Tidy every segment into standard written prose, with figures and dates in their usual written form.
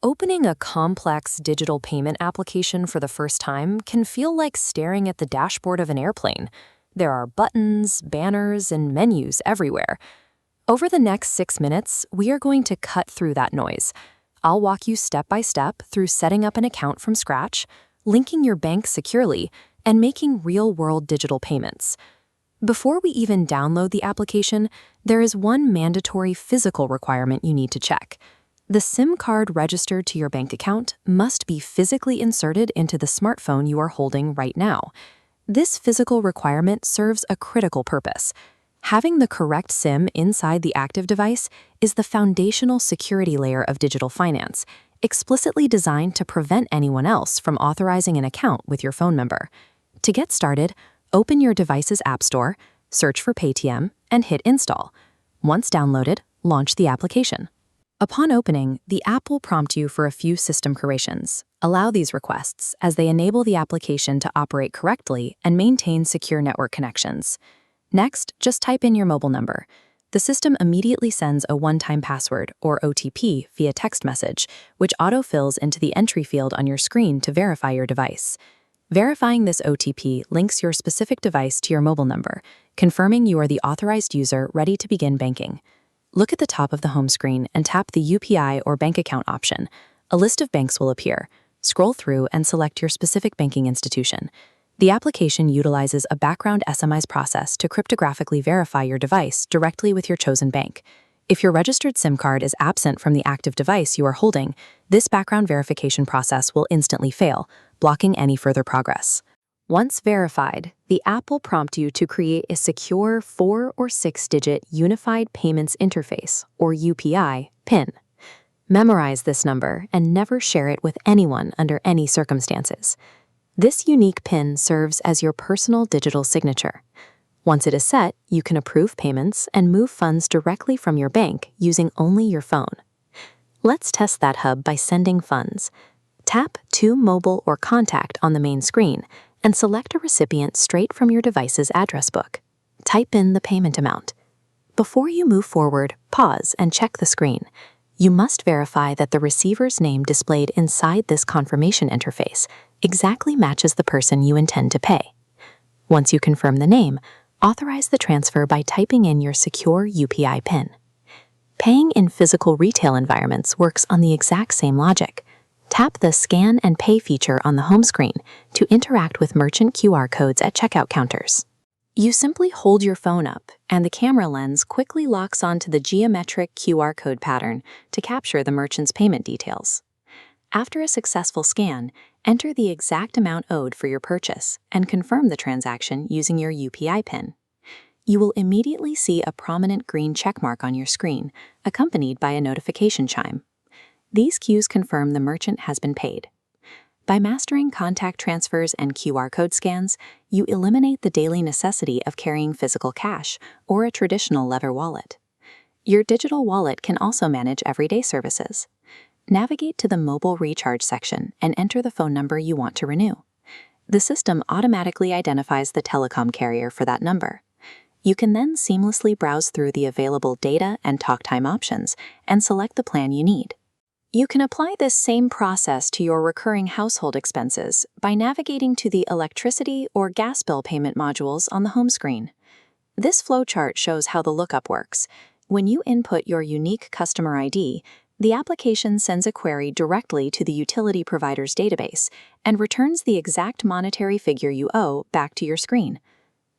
Opening a complex digital payment application for the first time can feel like staring at the dashboard of an airplane. There are buttons, banners, and menus everywhere. Over the next 6 minutes, we are going to cut through that noise. I'll walk you step by step through setting up an account from scratch, linking your bank securely, and making real-world digital payments. Before we even download the application, there is one mandatory physical requirement you need to check. The SIM card registered to your bank account must be physically inserted into the smartphone you are holding right now. This physical requirement serves a critical purpose. Having the correct SIM inside the active device is the foundational security layer of digital finance, explicitly designed to prevent anyone else from authorizing an account with your phone number. To get started, open your device's App Store, search for Paytm, and hit Install. Once downloaded, launch the application. Upon opening, the app will prompt you for a few system corrections. Allow these requests, as they enable the application to operate correctly and maintain secure network connections. Next, just type in your mobile number. The system immediately sends a one-time password, or OTP, via text message, which autofills into the entry field on your screen to verify your device. Verifying this OTP links your specific device to your mobile number, confirming you are the authorized user ready to begin banking. Look at the top of the home screen and tap the UPI or bank account option. A list of banks will appear. Scroll through and select your specific banking institution. The application utilizes a background SMS process to cryptographically verify your device directly with your chosen bank. If your registered SIM card is absent from the active device you are holding, this background verification process will instantly fail, blocking any further progress. Once verified, the app will prompt you to create a secure 4- or 6-digit Unified Payments Interface, or UPI, PIN. Memorize this number and never share it with anyone under any circumstances. This unique PIN serves as your personal digital signature. Once it is set, you can approve payments and move funds directly from your bank using only your phone. Let's test that hub by sending funds. Tap To Mobile or Contact on the main screen and select a recipient straight from your device's address book. Type in the payment amount. Before you move forward, pause and check the screen. You must verify that the receiver's name displayed inside this confirmation interface exactly matches the person you intend to pay. Once you confirm the name, authorize the transfer by typing in your secure UPI PIN. Paying in physical retail environments works on the exact same logic. Tap the Scan and Pay feature on the home screen to interact with merchant QR codes at checkout counters. You simply hold your phone up, and the camera lens quickly locks onto the geometric QR code pattern to capture the merchant's payment details. After a successful scan, enter the exact amount owed for your purchase and confirm the transaction using your UPI PIN. You will immediately see a prominent green checkmark on your screen, accompanied by a notification chime. These cues confirm the merchant has been paid. By mastering contact transfers and QR code scans, you eliminate the daily necessity of carrying physical cash or a traditional leather wallet. Your digital wallet can also manage everyday services. Navigate to the mobile recharge section and enter the phone number you want to renew. The system automatically identifies the telecom carrier for that number. You can then seamlessly browse through the available data and talk time options and select the plan you need. You can apply this same process to your recurring household expenses by navigating to the electricity or gas bill payment modules on the home screen. This flowchart shows how the lookup works. When you input your unique customer ID, the application sends a query directly to the utility provider's database and returns the exact monetary figure you owe back to your screen.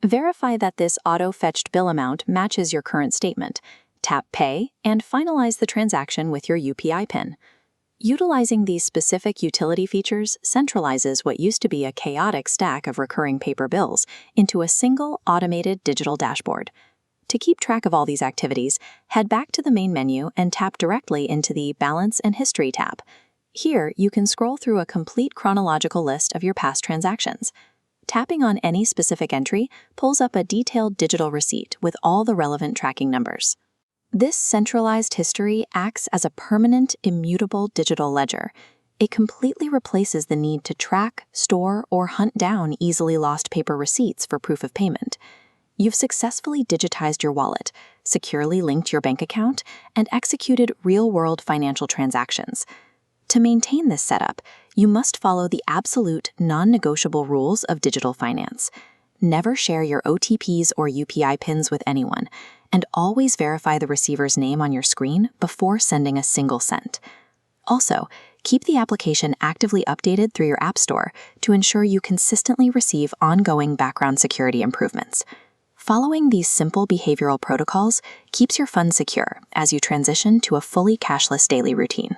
Verify that this auto-fetched bill amount matches your current statement. Tap Pay and finalize the transaction with your UPI PIN. Utilizing these specific utility features centralizes what used to be a chaotic stack of recurring paper bills into a single automated digital dashboard. To keep track of all these activities, head back to the main menu and tap directly into the Balance and History tab. Here, you can scroll through a complete chronological list of your past transactions. Tapping on any specific entry pulls up a detailed digital receipt with all the relevant tracking numbers. This centralized history acts as a permanent, immutable digital ledger. It completely replaces the need to track, store, or hunt down easily lost paper receipts for proof of payment. You've successfully digitized your wallet, securely linked your bank account, and executed real-world financial transactions. To maintain this setup, you must follow the absolute non-negotiable rules of digital finance. Never share your OTPs or UPI PINs with anyone, and always verify the receiver's name on your screen before sending a single cent. Also, keep the application actively updated through your App Store to ensure you consistently receive ongoing background security improvements. Following these simple behavioral protocols keeps your funds secure as you transition to a fully cashless daily routine.